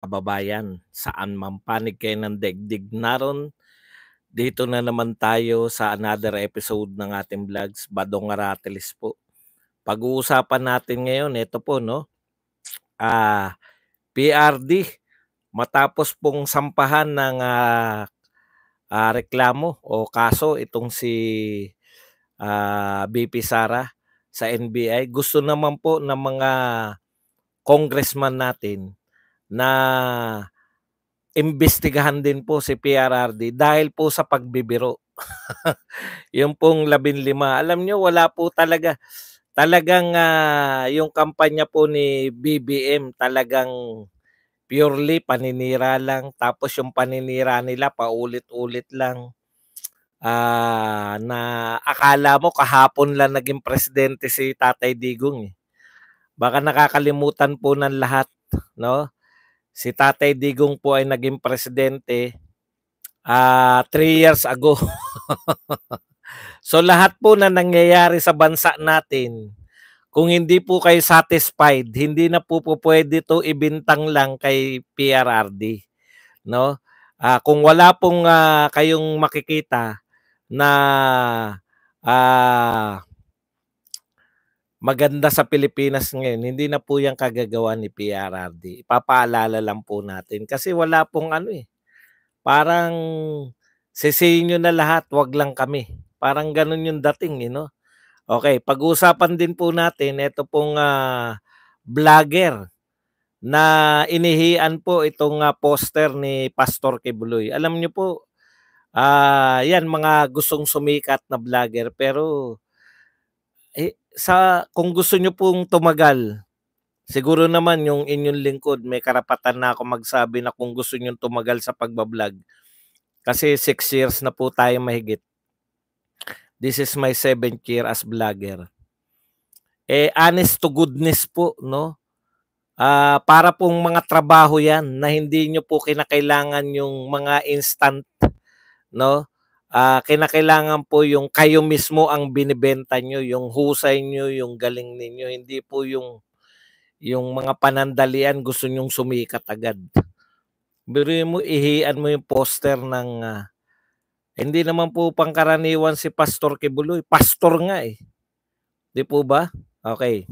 Kababayan, saan man panig kayo ng daigdig naron, dito na naman tayo sa another episode ng ating vlogs, Badong Aratilis po. Pag-uusapan natin ngayon, ito po, no? PRD, matapos pong sampahan ng reklamo o kaso itong si BP Sara sa NBI, gusto naman po ng mga congressman natin na imbestigahan din po si PRRD dahil po sa pagbibiro. Yung pong 15. Alam nyo, wala po talaga. Talagang yung kampanya po ni BBM talagang purely paninira lang. Tapos yung paninira nila paulit-ulit lang. Na akala mo kahapon lang naging presidente si Tatay Digong. Baka nakakalimutan po ng lahat, no? Si Tatay Digong po ay naging presidente 3 years ago. So lahat po na nangyayari sa bansa natin, kung hindi po kayo satisfied, hindi na po pwede to ibintang lang kay PRRD, no? Kung wala pong kayong makikita na maganda sa Pilipinas ngayon, hindi na po yung kagagawa ni PRRD. Ipapaalala lang po natin kasi wala pong parang sisihin nyo na lahat, wag lang kami. Parang ganun yung dating, no? Okay, pag-uusapan din po natin ito pong vlogger na inihian po itong poster ni Pastor Kibuloy. Alam niyo po, yan mga gustong sumikat na vlogger pero kung gusto niyo pong tumagal, siguro naman yung inyong lingkod may karapatan na ako magsabi na kung gusto niyo tumagal sa pagbablog. Kasi 6 years na po tayo mahigit. This is my 7th year as vlogger. Honest to goodness po, no? Para pong mga trabaho yan na hindi nyo po kinakailangan yung mga instant, no? Kinakailangan po yung kayo mismo ang binibenta nyo, yung husay nyo, yung galing ninyo, hindi po yung mga panandalian gusto nyong sumikat agad. Biruin mo, ihian mo yung poster ng hindi naman po pangkaraniwan si Pastor Kibuloy. Pastor nga eh. Di po ba? Okay.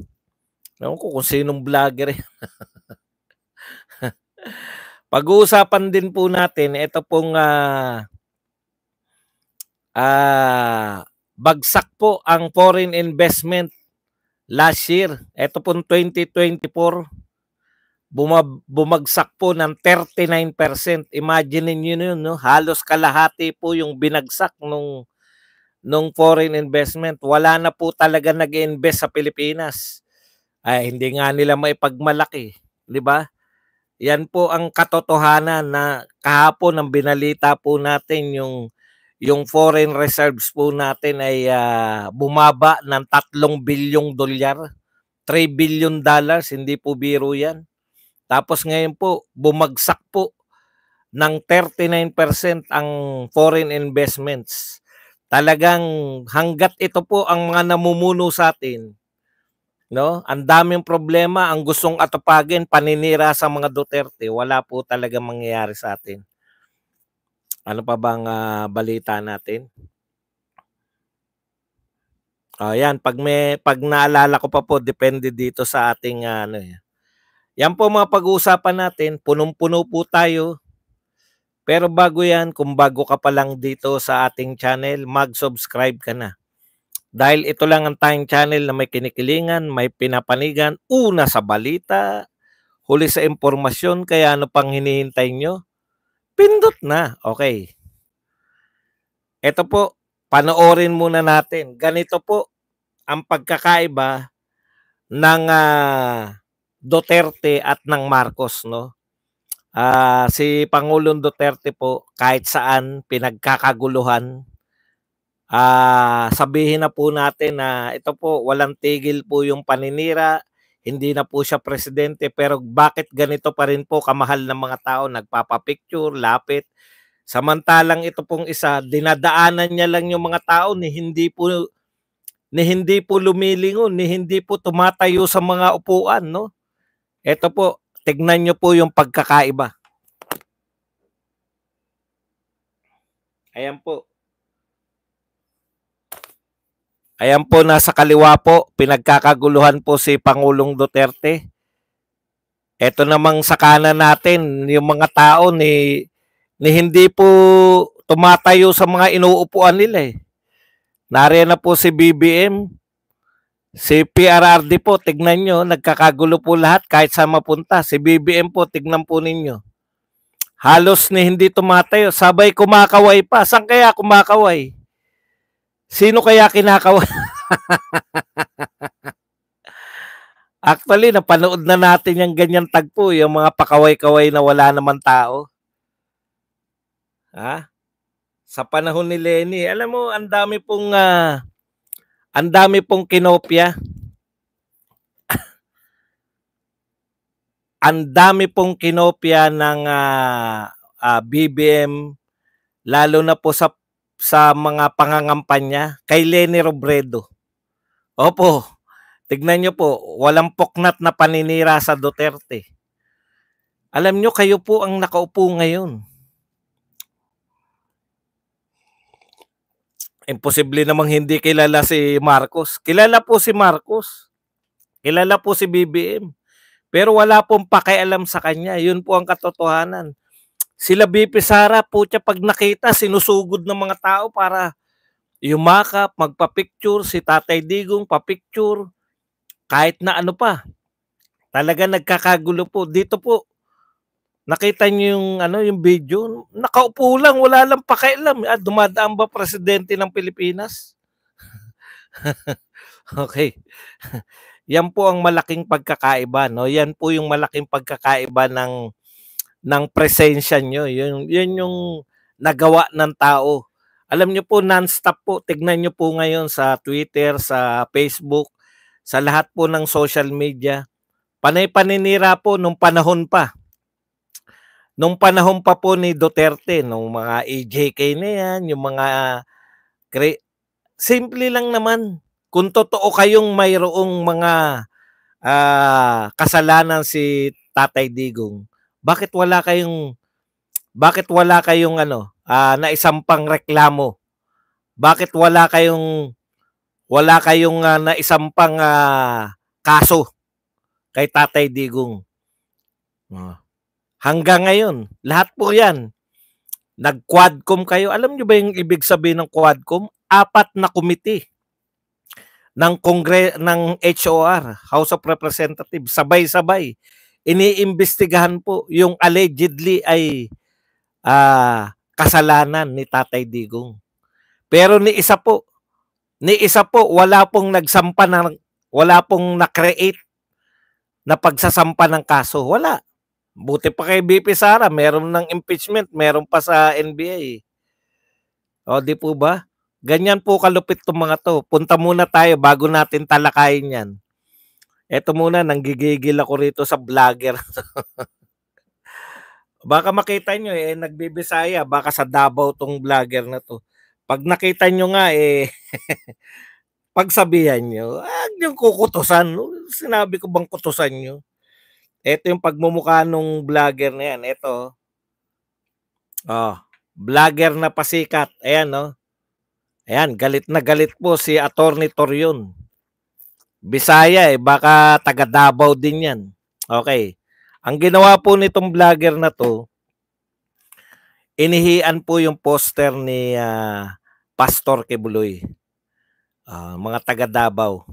Ewan ko kung sinong vlogger eh. Pag-uusapan din po natin, ito pong bagsak po ang foreign investment last year. Ito pong 2024, bumagsak po ng 39%. Imagine niyo yun, no? Halos kalahati po yung binagsak nung foreign investment. Wala na po talaga nag-invest sa Pilipinas. Hindi nga nila maipagmalaki, di ba? Yan po ang katotohanan na kahapon ang binalita po natin yung foreign reserves po natin ay bumaba ng $3 billion, $3 billion, hindi po biro yan. Tapos ngayon po, bumagsak po ng 39% ang foreign investments. Talagang hanggat ito po ang mga namumuno sa atin, no? Ang daming problema, ang gustong atupagin, paninira sa mga Duterte, wala po talaga mangyayari sa atin. Ano pa bang balita natin? Yan, pag naalala ko pa po, depende dito sa ating Yan po mga pag-uusapan natin, punong-puno po tayo. Pero bago yan, kung bago ka pa lang dito sa ating channel, mag-subscribe ka na. Dahil ito lang ang tayong channel na may kinikilingan, may pinapanigan, una sa balita, huli sa impormasyon, kaya ano pang hinihintay nyo? Pindot na. Okay. Ito po, panoorin muna natin. Ganito po ang pagkakaiba ng Duterte at ng Marcos, no? Si Pangulong Duterte po, kahit saan pinagkakaguluhan, sabihin na po natin na ito po, walang tigil po yung paninira, hindi na po siya presidente, pero bakit ganito pa rin po kamahal ng mga tao, nagpapapicture, lapit. Samantalang ito pong isa, dinadaanan niya lang yung mga tao ni hindi po lumilingon, ni hindi po tumatayo sa mga upuan, no? Ito po, tignan nyo po yung pagkakaiba. Ayan po. Ayan po, nasa kaliwa po, pinagkakaguluhan po si Pangulong Duterte. Ito namang sa kanan natin, yung mga tao ni hindi po tumatayo sa mga inuupuan nila eh. Nariyan na po si BBM, si PRRD po, tignan nyo, nagkakagulo po lahat kahit saan mapunta. Si BBM po, tignan po ninyo. Halos ni hindi tumatayo, sabay kumakaway pa. Saan kaya kumakaway? Sino kaya kinakaway? Actually, napanood na natin yung ganyan tagpo, yung mga pakaway-kaway na wala naman tao. Ha? Sa panahon ni Lenny, alam mo, ang dami pong kinopya. Ang dami pong kinopya ng BBM, lalo na po sa mga pangangampanya kay Leni Robredo. Opo, tignan nyo po, walang poknat na paninira sa Duterte. Alam nyo, kayo po ang nakaupo ngayon. Imposible namang hindi kilala si Marcos. Kilala po si Marcos. Kilala po si BBM. Pero wala pong pakialam sa kanya. Yun po ang katotohanan. Sila BP Sara po siya pag nakita, sinusugod ng mga tao para yumakap, magpa-picture. Si Tatay Digong, pa-picture. Kahit na ano pa. Talaga nagkakagulo po. Dito po, nakita niyo yung video. Nakaupo lang, wala lang pakialam. Dumadaan ba presidente ng Pilipinas? Okay. Yan po ang malaking pagkakaiba, no? Yan po yung malaking pagkakaiba ng presensya nyo. Yun yung nagawa ng tao. Alam nyo po, non-stop po. Tignan nyo po ngayon sa Twitter, sa Facebook, sa lahat po ng social media. Panay-paninira po nung panahon pa. Nung panahon pa po ni Duterte, nung mga AJK na yan, yung mga simple lang naman. Kung totoo kayong mayroong mga kasalanan si Tatay Digong, bakit wala kayong naisampang reklamo? Bakit wala kayong naisampang kaso kay Tatay Digong? Hanggang ngayon, lahat po yan. Nag-quadcom kayo. Alam nyo ba yung ibig sabihin ng quadcom? 4 na komite ng HOR, House of Representatives, sabay-sabay. Iniimbestigahan po yung allegedly ay kasalanan ni Tatay Digong. Pero ni isa po, wala pong na-create na pagsasampa ng kaso. Wala. Buti pa kay BP Sara, meron ng impeachment, meron pa sa NBA. O, di po ba? Ganyan po kalupit itong mga to. Punta muna tayo bago natin talakayin yan. Eto muna, nanggigigil ako rito sa vlogger. Baka makita nyo nagbibisaya, baka sa Davao tong vlogger na to. Pag nakita nyo nga pagsabihan nyo, yung kukutusan. Sinabi ko bang kutusan nyo? Ito yung pagmumukha nung vlogger na yan. Ito. Vlogger na pasikat. Ayan, no? Ayan, galit na galit po si Attorney Torion. Bisaya baka taga Davao din yan. Okay. Ang ginawa po nitong vlogger na to, inihian po yung poster ni Pastor Kibuloy. Mga taga Davao.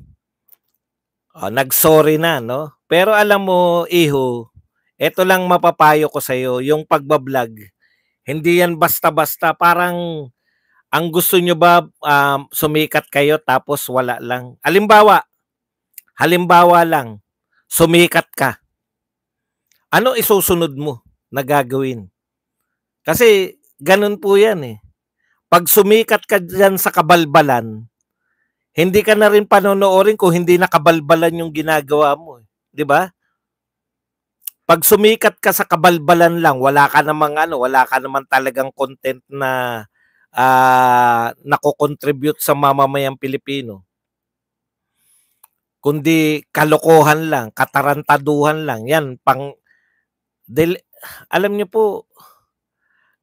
Nag-sorry na, no? Pero alam mo, Iho, ito lang mapapayo ko sa iyo, yung pagbablog, hindi yan basta-basta. Parang ang gusto nyo ba sumikat kayo tapos wala lang? Halimbawa lang, sumikat ka. Ano isusunod mo na gagawin? Kasi ganun po yan Pag sumikat ka dyan sa kabalbalan, hindi ka na rin panonoorin kung hindi nakabalbalan yung ginagawa mo. Di ba? Pag sumikat ka sa kabalbalan lang, wala ka namang talagang content na nako-contribute sa mamamayang Pilipino. Kundi kalokohan lang, katarantaduhan lang. Yan, Del alam niyo po,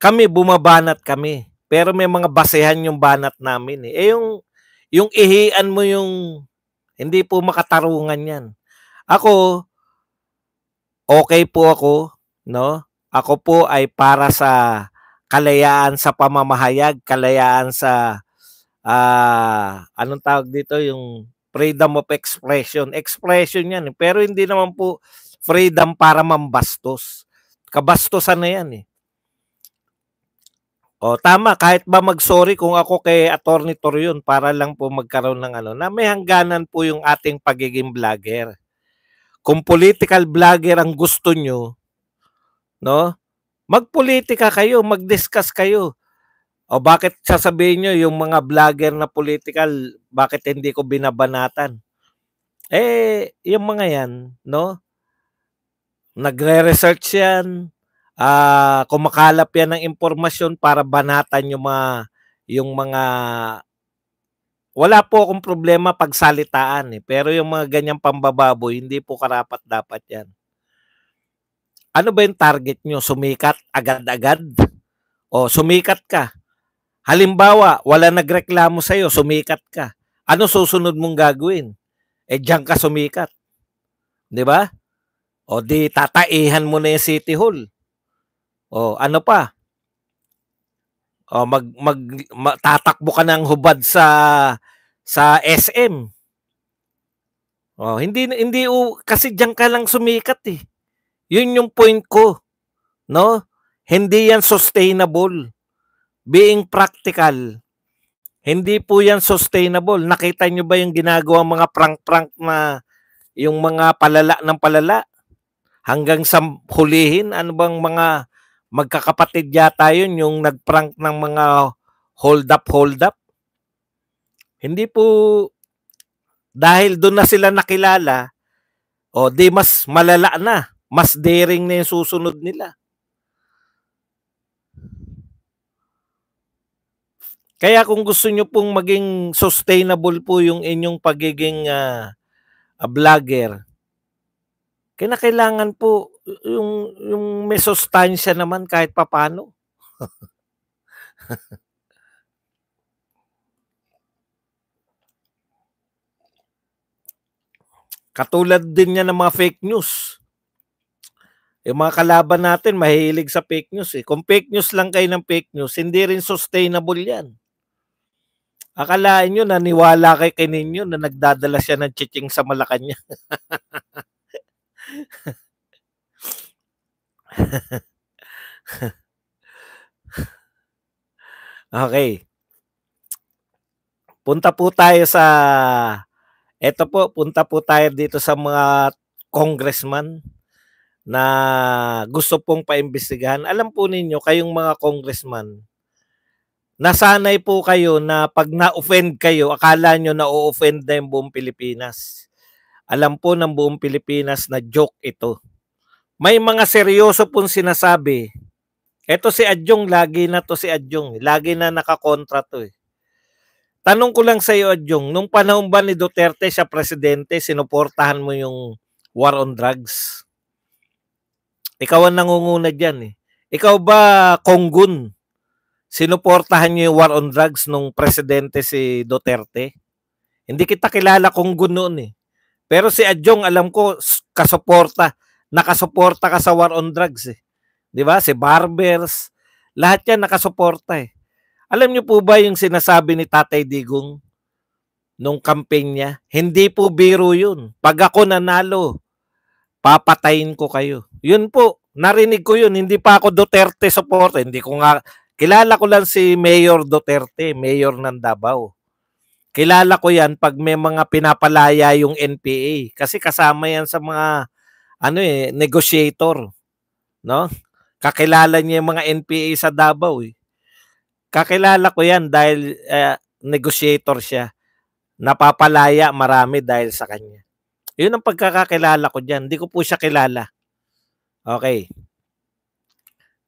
kami bumabanat kami, pero may mga basehan yung banat namin, eh. Yung ihian mo yung hindi po makatarungan 'yan. Ako, okay po ako, 'no? Ako po ay para sa kalayaan sa pamamahayag, kalayaan sa, anong tawag dito, yung freedom of expression. Expression 'yan, eh, pero hindi naman po freedom para mambastos. Kabastusan na 'yan, eh. O tama, kahit ba mag-sorry kung ako kay Attorney Torion para lang po magkaroon ng ano, na may hangganan po yung ating pagiging vlogger. Kung political vlogger ang gusto nyo, no? Magpolitika kayo, mag-discuss kayo. O bakit sasabihin nyo yung mga vlogger na political, bakit hindi ko binabanatan? Eh, yung mga yan, no? Nagre-research yan, kumakalap yan ng impormasyon para banatan yung mga wala po akong problema pagsalitaan, eh, pero yung mga ganyang pambababoy hindi po karapat-dapat yan. Ano ba yung target nyo? Sumikat agad-agad? O sumikat ka. Halimbawa, wala nagreklamo sa'yo, sumikat ka. Ano susunod mong gagawin? Eh, diyan ka sumikat. Di ba? O di tataihan mo na yung City Hall. O ano pa? O tatakbo ka ng hubad sa SM. Oh, hindi kasi diyan ka lang sumikat eh. 'Yun yung point ko, no? Hindi yan sustainable. Being practical, hindi po yan sustainable. Nakita nyo ba yung ginagawa mga prank-prank na yung mga palala ng palala? Hanggang sa hulihin, ano bang mga magkakapatid yata yun, yung nagprank ng mga hold up. Hindi po dahil doon na sila nakilala, o di mas malala na, mas daring na yung susunod nila. Kaya kung gusto nyo pong maging sustainable po yung inyong pagiging vlogger, kinakailangan po yung may sustansya naman kahit papano. Katulad din yan ng mga fake news. Yung mga kalaban natin mahilig sa fake news eh. Kung fake news lang kayo ng fake news, hindi rin sustainable yan. Akalain nyo, naniwala kay ninyo na nagdadala siya ng chiching sa Malacanang. Okay. Punta po tayo punta po tayo dito sa mga congressman na gusto pong paimbestigahan. Alam po ninyo, kayong mga congressman, nasanay po kayo na pag na-offend kayo, akala nyo na-offend na yung buong Pilipinas. Alam po ng buong Pilipinas na joke ito. May mga seryoso pong sinasabi. Ito si Adjong, lagi na to si Adjong. Lagi na nakakontra to eh. Tanong ko lang sa iyo, Adjong, nung panahon ba ni Duterte siya presidente, sinuportahan mo yung war on drugs? Ikaw ang nangunguna dyan eh. Ikaw ba, Konggun, sinuportahan niyo yung war on drugs nung presidente si Duterte? Hindi kita kilala Konggun noon eh. Pero si Adjong, alam ko, nakasuporta ka sa war on drugs eh. Di ba? Si Barbers, lahat yan nakasuporta eh. Alam niyo po ba yung sinasabi ni Tatay Digong nung campaign niya? Hindi po biro yun. Pag ako nanalo, papatayin ko kayo. Yun po, narinig ko yun. Hindi pa ako Duterte supporter. Hindi ko nga, kilala ko lang si Mayor Duterte, Mayor ng Davao. Kilala ko yan pag may mga pinapalaya yung NPA. Kasi kasama yan sa mga, negotiator. No? Kakilala niya yung mga NPA sa Davao eh. Kakilala ko yan dahil negotiator siya. Napapalaya marami dahil sa kanya. Yun ang pagkakakilala ko dyan. Hindi ko po siya kilala. Okay.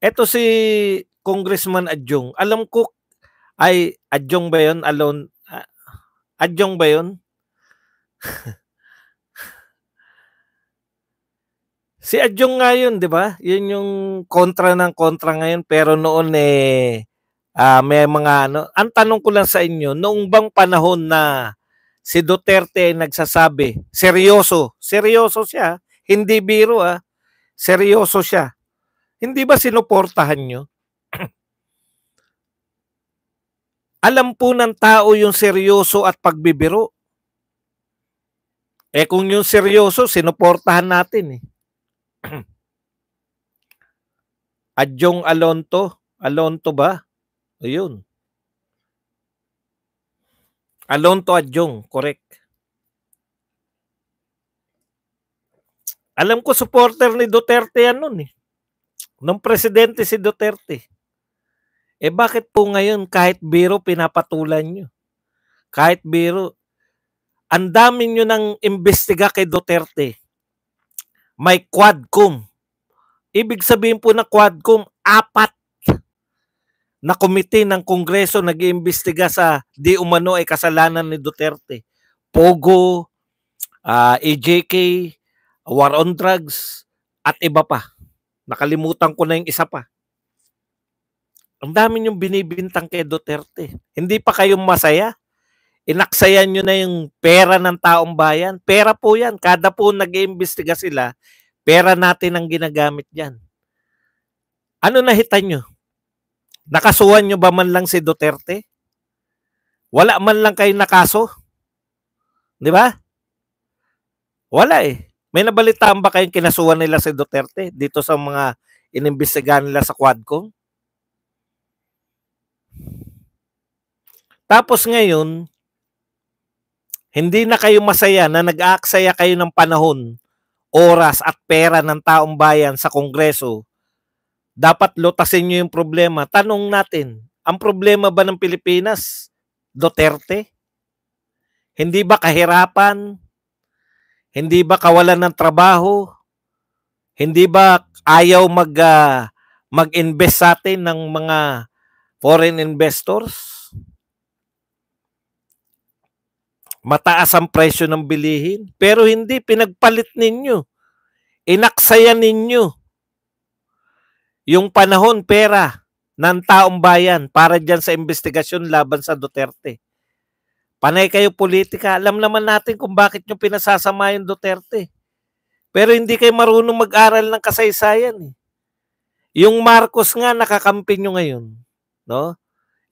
Ito si Congressman Adjong. Alam ko, ay, Adjong ba yun? Adjong ba yun? Si Adjong nga yun, 'di ba? Yun yung kontra ng kontra ngayon, pero noon may mga ano, ang tanong ko lang sa inyo, noong bang panahon na si Duterte ay nagsasabi, seryoso, seryoso siya, hindi biro seryoso siya. Hindi ba sinuportahan nyo? Alam po ng tao yung seryoso at pagbibiro. Kung yung seryoso, sinuportahan natin Adjong Alonto ba? Ayun. Alonto Adjong, correct. Alam ko supporter ni Duterte yan nun Nung presidente si Duterte. Bakit po ngayon kahit biro pinapatulan nyo? Kahit biro. Ang dami nyo nang imbestiga kay Duterte. May Quadcom. Ibig sabihin po na Quadcom, 4 na komite ng Kongreso nag-iimbestiga sa di umano ay kasalanan ni Duterte. Pogo, EJK, War on Drugs, at iba pa. Nakalimutan ko na yung isa pa. Ang dami niyong binibintang kay Duterte. Hindi pa kayong masaya? Inaksayan nyo na yung pera ng taong bayan. Pera po yan. Kada po nag-iimbestiga sila, pera natin ang ginagamit dyan. Ano nahitan nyo? Nakasuhan nyo ba man lang si Duterte? Wala man lang kayo nakaso? Di ba? Wala May nabalitaan ba kayong kinasuhan nila si Duterte dito sa mga inimbestigahan nila sa Quadcom? Tapos ngayon, hindi na kayo masaya na nag-aaksaya kayo ng panahon, oras at pera ng taong bayan sa Kongreso. Dapat lutasin nyo yung problema. Tanong natin, ang problema ba ng Pilipinas, Duterte? Hindi ba kahirapan? Hindi ba kawalan ng trabaho? Hindi ba ayaw mag-invest sa atin ng mga foreign investors? Mataas ang presyo ng bilihin, pero hindi pinagpalit ninyo. Inaksayan ninyo yung panahon, pera ng taong bayan para dyan sa investigasyon laban sa Duterte. Panay kayo politika. Alam naman natin kung bakit nyo pinasasama yung Duterte. Pero hindi kayo marunong mag-aral ng kasaysayan Yung Marcos nga nakakampi nyo ngayon. No?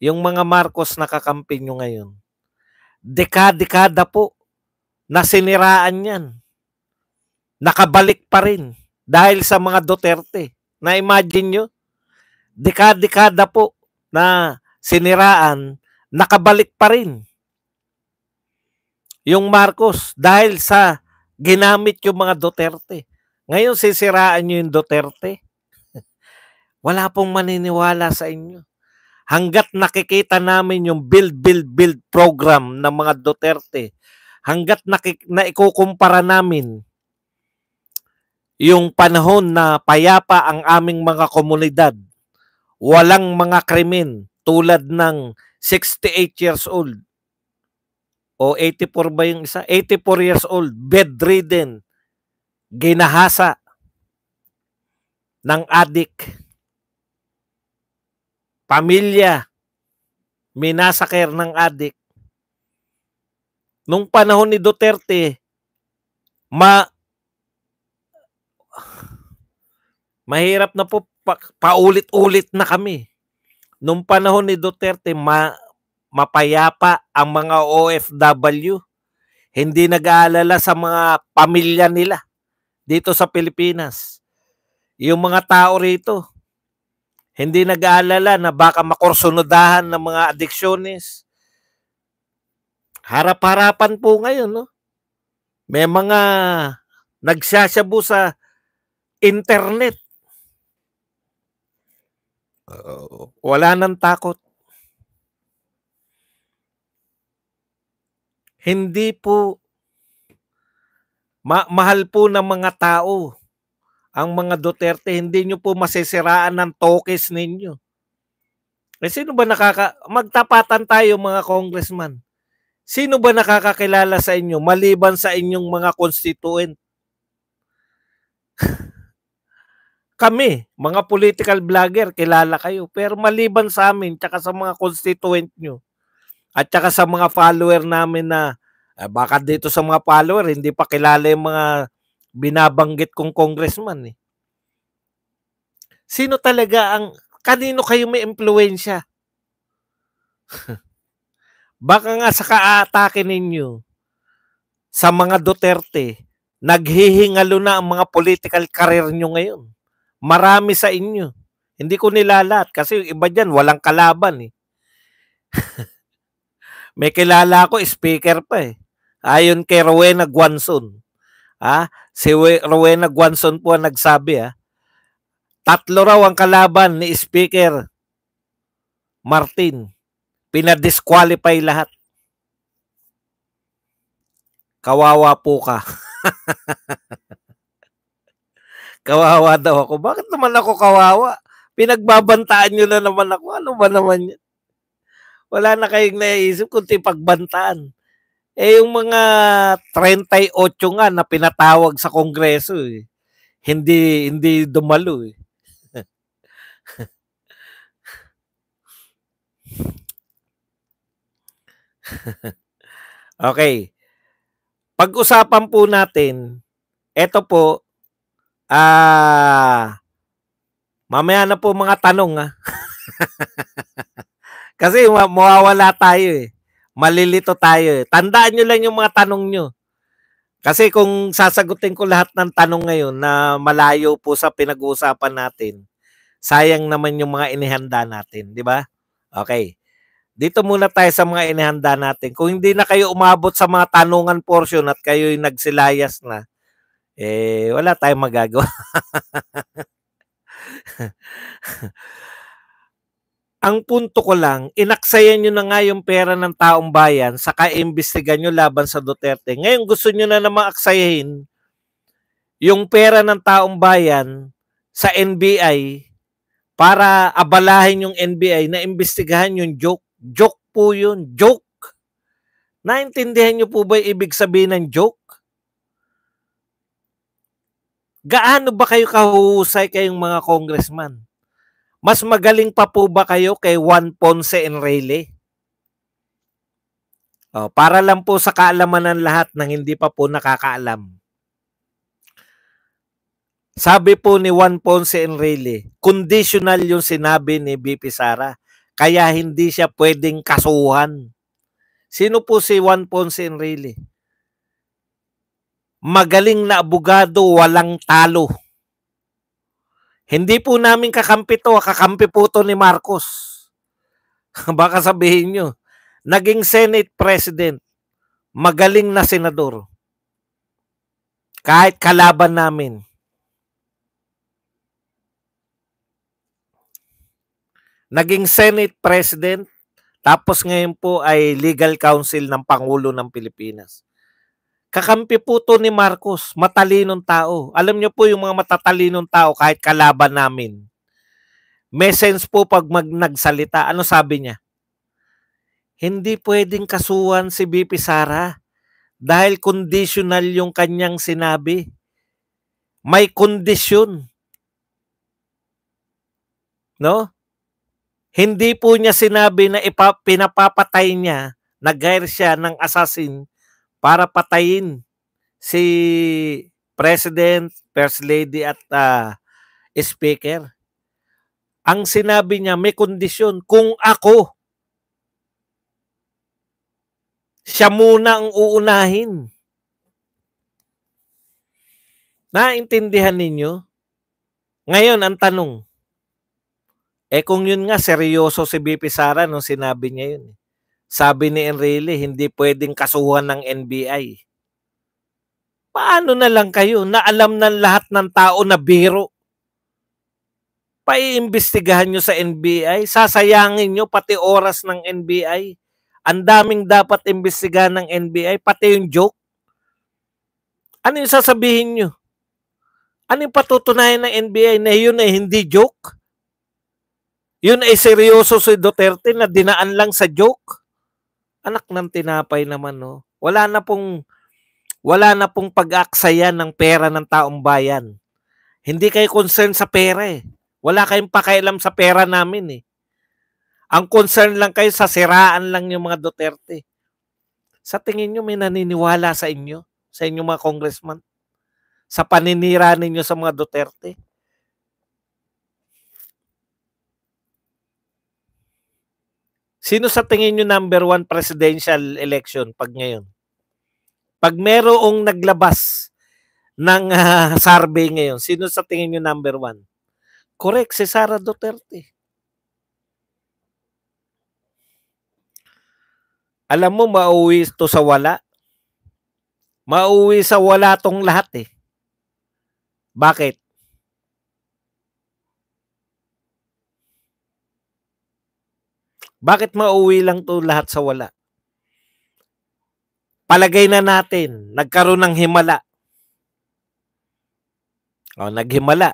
Yung mga Marcos nakakampi nyo ngayon. Dekada po na siniraan yan. Nakabalik pa rin dahil sa mga Duterte. Na-imagine nyo? Dekada po na siniraan, nakabalik pa rin yung Marcos dahil sa ginamit yung mga Duterte. Ngayon sisiraan nyo yung Duterte. Wala pong maniniwala sa inyo. Hanggat nakikita namin yung build program ng mga Duterte, hanggat naikukumpara namin yung panahon na payapa ang aming mga komunidad, walang mga krimen tulad ng 68 years old o 84 ba yung isa? 84 years old, bedridden, ginahasa ng adik, pamilya, minasaker ng adik. Nung panahon ni Duterte, mahirap na po, paulit-ulit na kami. Nung panahon ni Duterte, mapayapa ang mga OFW. Hindi nag-aalala sa mga pamilya nila dito sa Pilipinas. Yung mga tao rito, hindi nag-aalala na baka makursunodahan ng mga adiksyonist. Harap-harapan po ngayon, no? May mga nagsasyabu sa internet. Wala nang takot. Hindi po mahal po ng mga tao ang mga Duterte. Hindi nyo po masisiraan ng tokes ninyo. Sino ba magtapatan tayo mga congressman? Sino ba nakakakilala sa inyo maliban sa inyong mga constituent? Kami, mga political vlogger, kilala kayo. Pero maliban sa amin, tsaka sa mga constituent nyo, at tsaka sa mga follower namin na, baka dito sa mga follower, hindi pa kilala yung mga binabanggit kong congressman. Sino talaga kanino kayo may impluensya? Baka nga sa kaatake ninyo, sa mga Duterte, naghihingalo na ang mga political career nyo ngayon. Marami sa inyo. Hindi ko nilalat kasi yung iba dyan walang kalaban. May kilala ko, speaker pa . Ayon kay Rowena Guanzon. Si Rowena Guanzon po ang nagsabi. 3 raw ang kalaban ni Speaker Martin. Pinadisqualify lahat. Kawawa po ka. Kawawa daw ako. Bakit naman ako kawawa? Pinagbabantaan nyo na naman ako. Ano ba naman yan? Wala na kayong naiisip kundi pagbantaan. Yung mga 38 nga na pinatawag sa Kongreso, hindi dumalo. Okay. Pag-usapan po natin, eto po, mamaya na po mga tanong. Kasi mawawala tayo . Malilito tayo . Tandaan nyo lang yung mga tanong nyo. Kasi kung sasagutin ko lahat ng tanong ngayon na malayo po sa pinag-uusapan natin, sayang naman yung mga inihanda natin, di ba? Okay. Dito muna tayo sa mga inihanda natin. Kung hindi na kayo umabot sa mga tanungan portion at kayo'y nagsilayas na, wala tayong magagawa. Ang punto ko lang, inaksayan nyo na nga yung pera ng taong bayan, saka imbestigan nyo laban sa Duterte. Ngayon gusto nyo na namang aksayahin yung pera ng taong bayan sa NBI para abalahin yung NBI na imbestigahan yung joke. Joke po yun. Joke. Naintindihan nyo po ba yung ibig sabihin ng joke? Gaano ba kayo kahuhusay kayong mga congressman? Mas magaling pa po ba kayo kay Juan Ponce Enrile? Para lang po sa kaalaman ng lahat ng hindi pa po nakakaalam. Sabi po ni Juan Ponce Enrile, conditional yung sinabi ni BP Sara. Kaya hindi siya pwedeng kasuhan. Sino po si Juan Ponce Enrile? Magaling na abogado, walang talo. Hindi po namin kakampi to. Kakampi po to ni Marcos. Baka sabihin nyo, naging Senate President, magaling na senador. Kahit kalaban namin. Naging Senate President, tapos ngayon po ay legal counsel ng Pangulo ng Pilipinas. Kakampi po to ni Marcos, matalinong tao. Alam niyo po yung mga matatalinong tao kahit kalaban namin. May sense po pag nagsalita. Ano sabi niya? Hindi pwedeng kasuhan si BP Sara dahil conditional yung kanyang sinabi. May kondisyon. No? Hindi po niya sinabi na pinapapatay niya, nag-hire siya ng assassin para patayin si President, First Lady at Speaker. Ang sinabi niya, may kondisyon. Kung ako, siya muna ang uunahin. Naintindihan ninyo? Ngayon, ang tanong, kung yun nga, seryoso si BP Sara nung sinabi niya yun. Sabi ni Enrile, hindi pwedeng kasuhan ng NBI. Paano na lang kayo na alam ng lahat ng tao na biro? Paiimbestigahan nyo sa NBI? Sasayangin nyo pati oras ng NBI? Ang daming dapat imbestigahan ng NBI, pati yung joke? Ano yung sasabihin nyo? Ano yung patutunayan ng NBI na yun ay hindi joke? Yun ay seryoso si Duterte na dinaan lang sa joke? Anak ng tinapay naman, no? Wala na pong pag-aksaya ng pera ng taong bayan. Hindi kayo concerned sa pera eh. Wala kayong pakialam sa pera namin eh. Ang concern lang kayo sa siraan lang yung mga Duterte. Sa tingin nyo may naniniwala sa inyo? Sa inyong mga congressman? Sa paninira ninyo sa mga Duterte? Sino sa tingin nyo number 1 presidential election pag ngayon? Pag merong naglabas ng survey ngayon, sino sa tingin nyo number 1? Correct, si Sara Duterte. Alam mo, mauwi to sa wala. Mauwi sa wala tong lahat eh. Bakit? Bakit mauwi lang to lahat sa wala? Palagay na natin, nagkaroon ng himala. O, naghimala.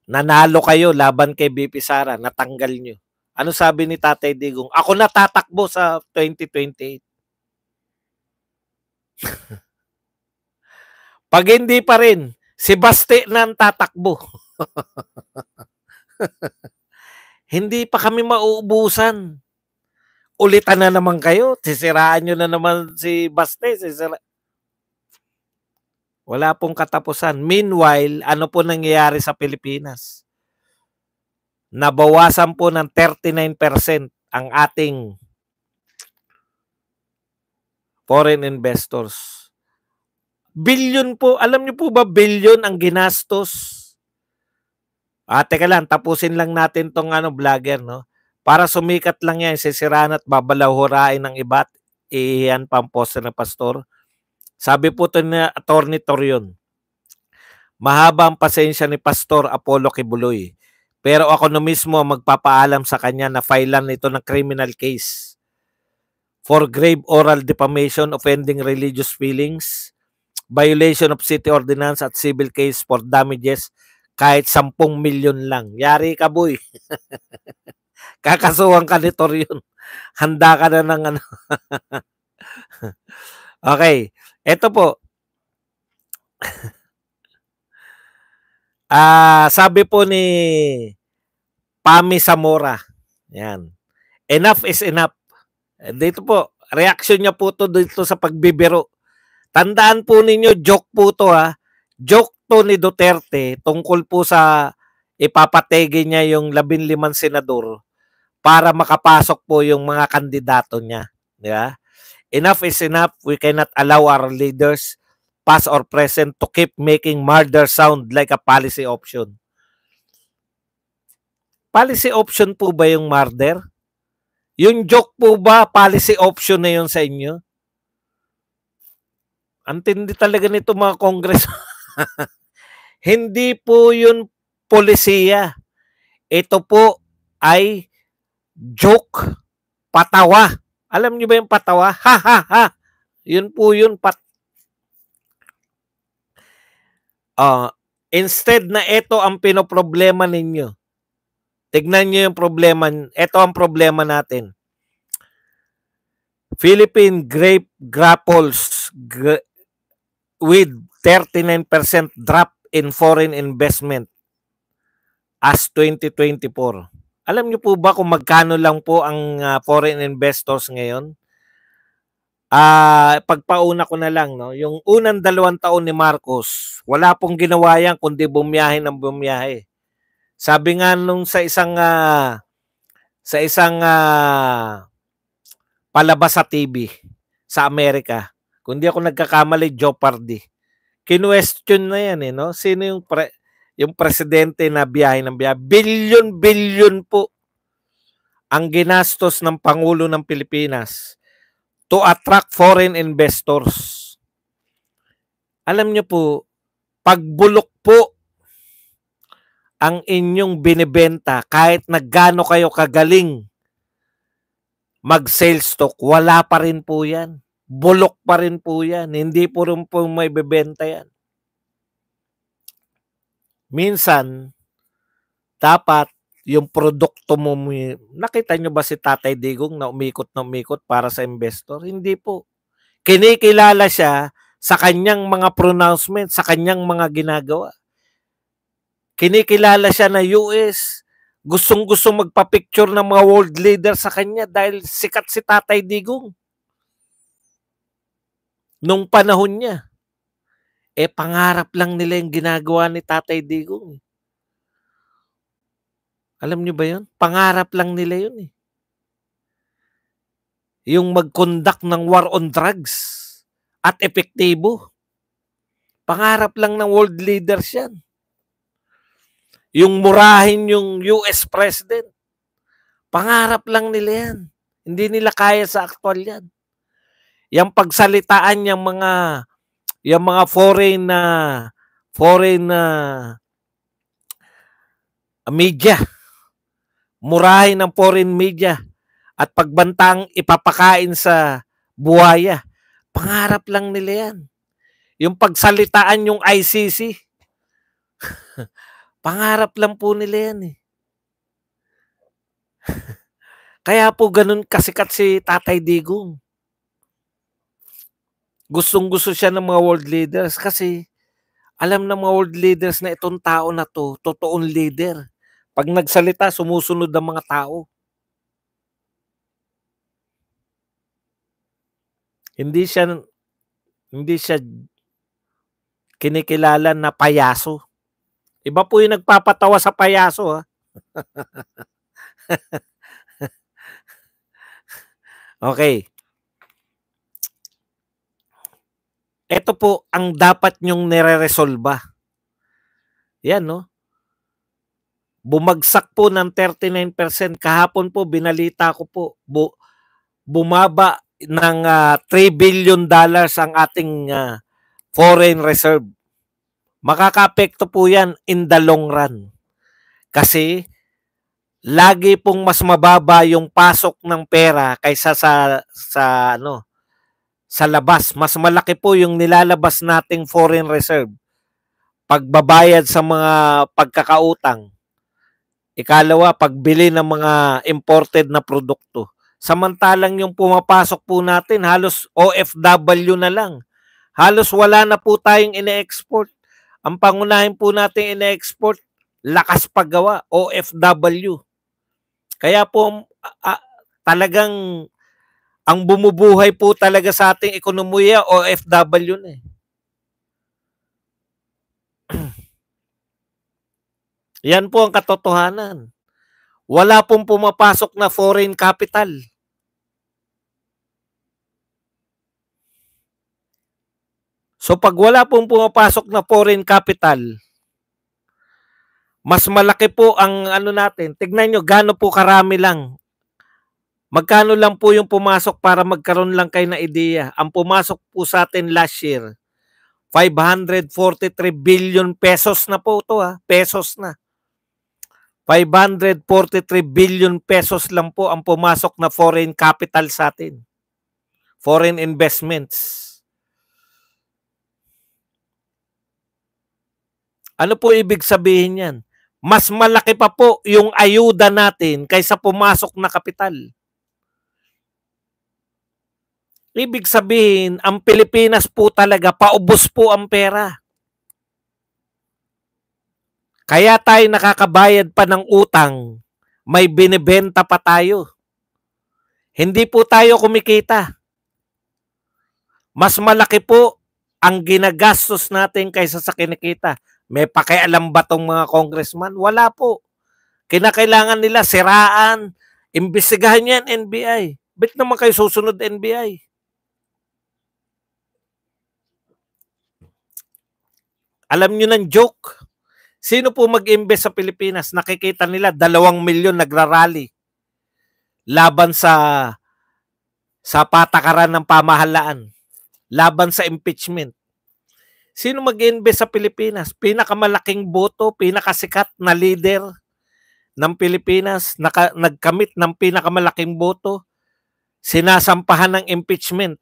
Nanalo kayo laban kay BP Sara, natanggal nyo. Ano sabi ni Tatay Digong? Ako na tatakbo sa 2028. Pag hindi pa rin, si Baste na ang tatakbo. Hindi pa kami mauubusan. Ulitan na naman kayo. Sisiraan nyo na naman si Baste. Wala pong katapusan. Meanwhile, ano po nangyayari sa Pilipinas? Nabawasan po ng 39% ang ating foreign investors. Billion po. Alam niyo po ba billion ang ginastos? Teka lang, tapusin lang natin tong vlogger, no? Para sumikat lang yan, sisiraan at babalahurain ng iba't iiyan pa ang poste ng pastor. Sabi po ito ni Atty. Torion, mahaba ang pasensya ni Pastor Apollo Kibuloy. Pero ako na mismo magpapaalam sa kanya na filean ito ng criminal case for grave oral defamation offending religious feelings, violation of city ordinance at civil case for damages kahit 10 milyon lang. Yari ka, boy. Kakasuhan ka ni Torion. Handa ka na ng ano. Okay. Ito po. Sabi po ni Pami Zamora. Yan. Enough is enough. Dito po, reaction niya po to dito sa pagbibiro. Tandaan po ninyo, joke po to ha. Joke to ni Duterte tungkol po sa ipapatege niya yung 15 senador para makapasok po yung mga kandidato niya. Di ba? Enough is enough. We cannot allow our leaders, past or present, to keep making murder sound like a policy option. Policy option po ba yung murder? Yung joke po ba, policy option na yun sa inyo? Antindi talaga nito mga Congress. Hindi po yun polisiya. Ito po ay joke, patawa. Alam niyo ba yung patawa? Ha ha ha. Yun po yun. Instead na ito ang pinoproblema ninyo. Tignan niyo yung problema. Ito ang problema natin. Philippine grape grapples with 39% drop in foreign investment as 2024. Alam niyo po ba kung magkano lang po ang foreign investors ngayon? Pagpauna ko na lang, no? Yung unang 2 taon ni Marcos, wala pong ginawa yan kundi bumiyahe ng bumiyahe. Sabi nga nung sa isang palabas sa TV sa Amerika, kung di ako nagkakamali, Jeopardy. Kinwestiyon na yan eh, no? Sino yung presidente na biyahe ng biyahe? Billion po ang ginastos ng Pangulo ng Pilipinas to attract foreign investors. Alam niyo po, pagbulok po ang inyong binibenta, kahit na gaano kayo kagaling mag-sales stock, wala pa rin po yan. Bulok pa rin po yan. Hindi po rin po may bebenta yan. Minsan, dapat yung produkto mo, nakita nyo ba si Tatay Digong na umikot para sa investor? Hindi po. Kinikilala siya sa kanyang mga pronouncement, sa kanyang mga ginagawa. Kinikilala siya na US. Gustong-gusto magpa-picture ng mga world leader sa kanya dahil sikat si Tatay Digong. Nung panahon niya. Pangarap lang nila yung ginagawa ni Tatay Digong. Alam niyo ba yun? Pangarap lang nila yun eh. Yung mag-conduct ng war on drugs at epektibo. Pangarap lang ng world leaders yan. Yung murahin yung US President. Pangarap lang nila yan. Hindi nila kaya sa aktual yan. Yung pagsalitaan yung mga foreign media. Murahin ng foreign media at pagbantang ipapakain sa buhaya. Pangarap lang nila yan. Yung pagsalitaan yung ICC. Pangarap lang po nila yan eh. Kaya po ganun kasikat si Tatay Digong. Gustong-gusto siya ng mga world leaders kasi alam ng mga world leaders na itong tao na to, totoong leader. Pag nagsalita, sumusunod ang mga tao. Hindi siya kinikilala na payaso. Iba po yung nagpapatawa sa payaso, ha? Okay. Ito po ang dapat nyong nire-resolba. Yan, no? Bumagsak po ng 39%. Kahapon po, binalita ko po, bumaba ng $3 billion ang ating foreign reserve. Makaka-apekto po yan in the long run. Kasi lagi pong mas mababa yung pasok ng pera kaysa sa labas. Mas malaki po yung nilalabas nating foreign reserve. Pagbabayad sa mga pagkakautang. Ikalawa, pagbili ng mga imported na produkto. Samantalang yung pumapasok po natin, halos OFW na lang. Halos wala na po tayong ine-export. Ang pangunahin po natin ine-export, lakas paggawa, OFW. Kaya po talagang ang bumubuhay po talaga sa ating ekonomiya, OFW na eh. Yan po ang katotohanan. Wala pong pumapasok na foreign capital. So pag wala pong pumapasok na foreign capital, mas malaki po ang natin. Tignan nyo, gaano po karami lang. Magkano lang po yung pumasok para magkaroon lang kayo na ideya. Ang pumasok po sa atin last year, 543 billion pesos na po ito, ha. Pesos na. 543 billion pesos lang po ang pumasok na foreign capital sa atin. Foreign investments. Ano po ibig sabihin yan? Mas malaki pa po yung ayuda natin kaysa pumasok na kapital. Ibig sabihin, ang Pilipinas po talaga, paubos po ang pera. Kaya tayo nakakabayad pa ng utang, may binibenta pa tayo. Hindi po tayo kumikita. Mas malaki po ang ginagastos natin kaysa sa kinikita. May pakialam ba tong mga congressman? Wala po. Kinakailangan nila siraan, imbestigahan yan NBI. Ba't naman kayo susunod NBI? Alam nyo ng joke? Sino po mag-invest sa Pilipinas? Nakikita nila 2 milyon nagrarally laban sa patakaran ng pamahalaan, laban sa impeachment. Sino mag-invest sa Pilipinas? Pinakamalaking boto, pinakasikat na leader ng Pilipinas, nagkamit ng pinakamalaking boto, sinasampahan ng impeachment.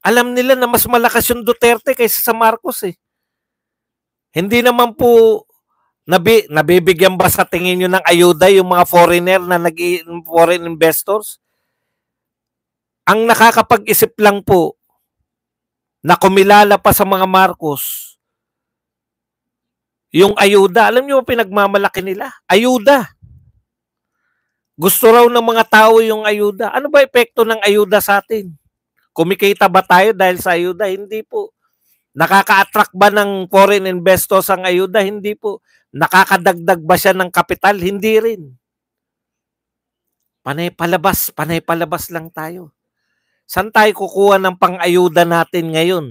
Alam nila na mas malakas yung Duterte kaysa sa Marcos eh. Hindi naman po nabibigyan ba sa tingin nyo ng ayuda yung mga foreigner na foreign investors? Ang nakakapag-isip lang po na kumilala pa sa mga Marcos, Yung ayuda, alam niyo pinagmamalaki nila? Ayuda. Gusto raw ng mga tao yung ayuda. Ano ba epekto ng ayuda sa atin? Kumikita ba tayo dahil sa ayuda? Hindi po. Nakaka-attract ba ng foreign investors ang ayuda? Hindi po. Nakakadagdag ba siya ng kapital? Hindi rin. Panay palabas lang tayo. Saan tayo kukuha ng pang-ayuda natin ngayon?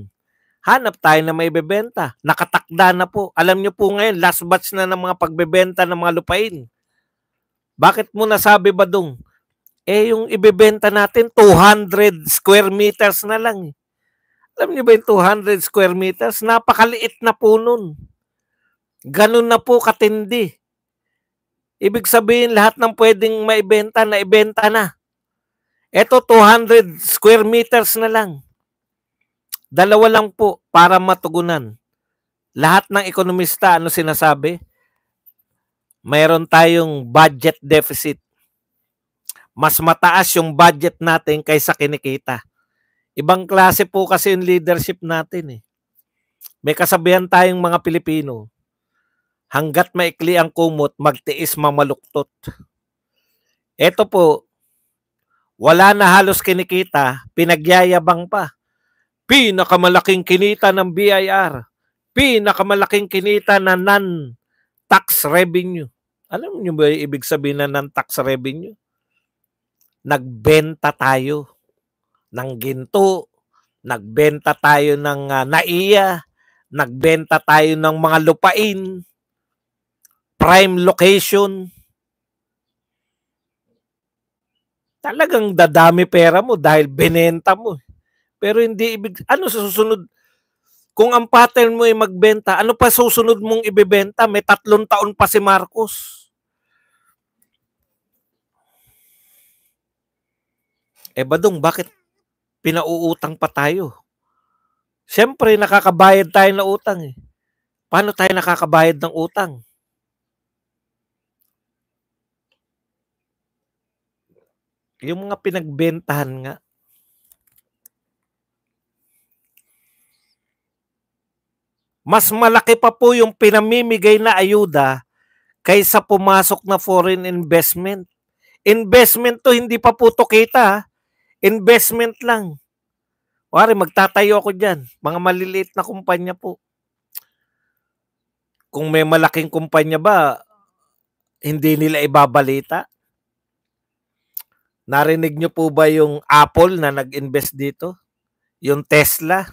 Hanap tayo na may bebenta. Nakatakda na po. Alam niyo po ngayon, last batch na ng mga pagbebenta ng mga lupain. Bakit mo nasabi ba dong? Yung ibebenta natin, 200 square meters na lang. Alam niyo ba yung 200 square meters? Napakaliit na po nun. Ganun na po katindi. Ibig sabihin, lahat ng pwedeng maibenta, naibenta na. Ito, 200 square meters na lang. Dalawa lang po para matugunan. Lahat ng ekonomista, ano sinasabi? Mayroon tayong budget deficit. Mas mataas yung budget natin kaysa kinikita. Ibang klase po kasi yung leadership natin eh. May kasabihan tayong mga Pilipino, hanggat maikli ang kumot, magtiis mamaluktot. Ito po, wala na halos kinikita, pinagyayabang pa. Pinakamalaking kinita ng BIR. Pinakamalaking kinita na non-tax revenue. Alam niyo ba yung ibig sabihin na non-tax revenue? Nagbenta tayo ng ginto, nagbenta tayo ng naiya, nagbenta tayo ng mga lupain, prime location. Talagang dadami pera mo dahil binenta mo. Pero hindi ibig, ano sa susunod? Kung ang pattern mo ay magbenta, ano pa susunod mong ibebenta? May 3 taon pa si Marcos. Badong, bakit pinauutang pa tayo? Siyempre, nakakabayad tayo ng utang eh. Paano tayo nakakabayad ng utang? Yung mga pinagbentahan nga. Mas malaki pa po yung pinamimigay na ayuda kaysa pumasok na foreign investment. Investment to, hindi pa po to kita. Investment lang. Wari, magtatayo ako dyan. Mga maliliit na kumpanya po. Kung may malaking kumpanya ba, hindi nila ibabalita? Narinig nyo po ba yung Apple na nag-invest dito? Yung Tesla?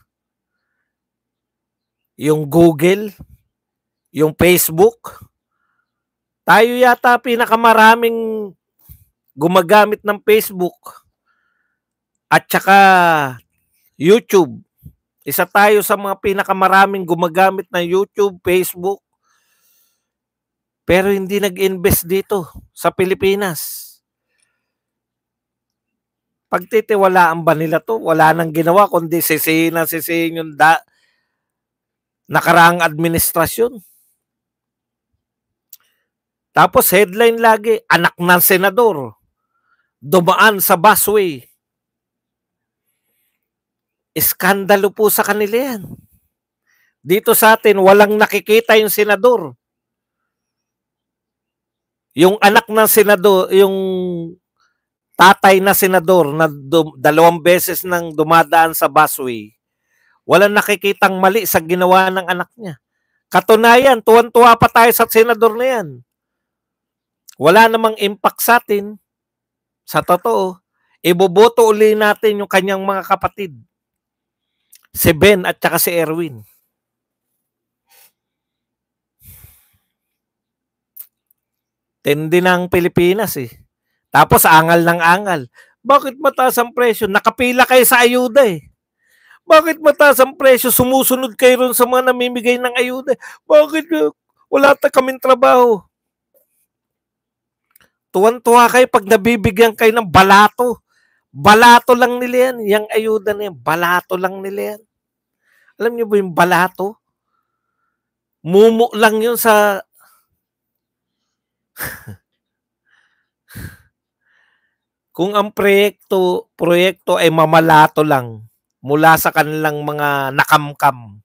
Yung Google? Yung Facebook? Tayo yata pinakamaraming gumagamit ng Facebook at saka YouTube. Isa tayo sa mga pinakamaraming gumagamit ng YouTube, Facebook. Pero hindi nag-invest dito sa Pilipinas. Pagtitiwalaan ba nila to? Wala nang ginawa kundi sisihin yung nakaraang administrasyon. Tapos headline lagi, anak ng senador, dumaan sa busway. Iskandalo po sa kanila yan. Dito sa atin, walang nakikita yung senador. Yung anak ng senador, yung tatay na senador na 2 beses nang dumadaan sa busway, walang nakikitang mali sa ginawa ng anak niya. Katunayan, tuwan-tuwa pa tayo sa senador na yan. Wala namang impact sa atin. Sa totoo, iboboto uli natin yung kanyang mga kapatid. Si Ben at saka si Erwin. Tindi ng Pilipinas eh. Tapos angal ng angal. Bakit mataas ang presyo? Nakapila kayo sa ayuda eh. Bakit mataas ang presyo? Sumusunod kayo ron sa mga namimigay ng ayuda. Bakit wala kaming trabaho? Tuwan-tuwa kayo pag nabibigyan kayo ng balato. Balato lang nila yan. Yung ayuda na yan, balato lang nila yan. Alam niyo ba yung balato? Mumu lang yun sa kung ang proyekto ay mamalato lang mula sa kanilang mga nakamkam.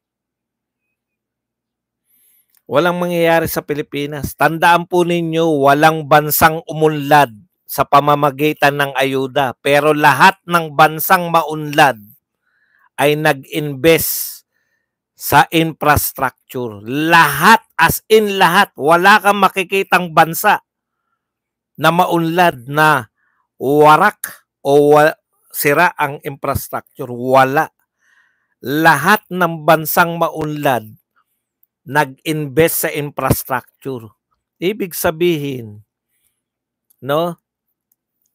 Walang mangyayari sa Pilipinas. Tandaan po ninyo, walang bansang umunlad sa pamamagitan ng ayuda. Pero lahat ng bansang maunlad ay nag-invest sa infrastructure. Lahat, as in lahat. Wala kang makikitang bansa na maunlad na warak o sira ang infrastructure. Wala. Lahat ng bansang maunlad nag-invest sa infrastructure. Ibig sabihin, no?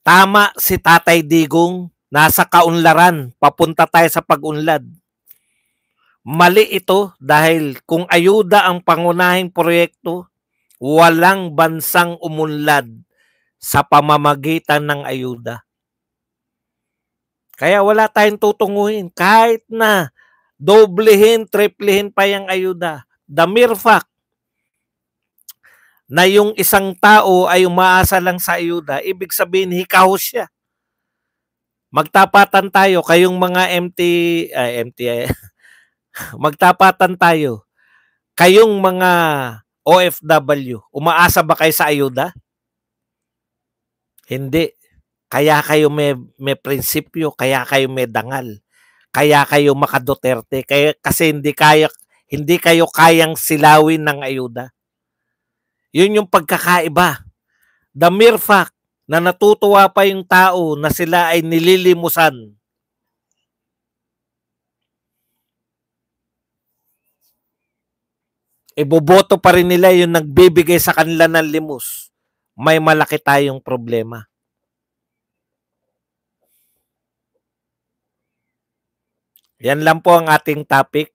Tama si Tatay Digong, nasa kaunlaran, papunta tayo sa pag-unlad. Mali ito dahil kung ayuda ang pangunahing proyekto, walang bansang umunlad sa pamamagitan ng ayuda. Kaya wala tayong tutunguhin kahit na doblehin, triplehin pa yung ayuda. The mere fact na yung isang tao ay umaasa lang sa ayuda, ibig sabihin hikaw siya. Magtapatan tayo, kayong mga magtapatan tayo. Kayong mga OFW, umaasa ba kayo sa ayuda? Hindi. Kaya kayo may prinsipyo, kaya kayo may dangal. Kaya kayo maka-Duterte, kasi hindi kayo kayang silawin ng ayuda. Yun yung pagkakaiba. The mere fact na natutuwa pa yung tao na sila ay nililimusan. Iboboto pa rin nila yung nagbibigay sa kanila ng limos. May malaki tayong problema. Yan lang po ang ating topic.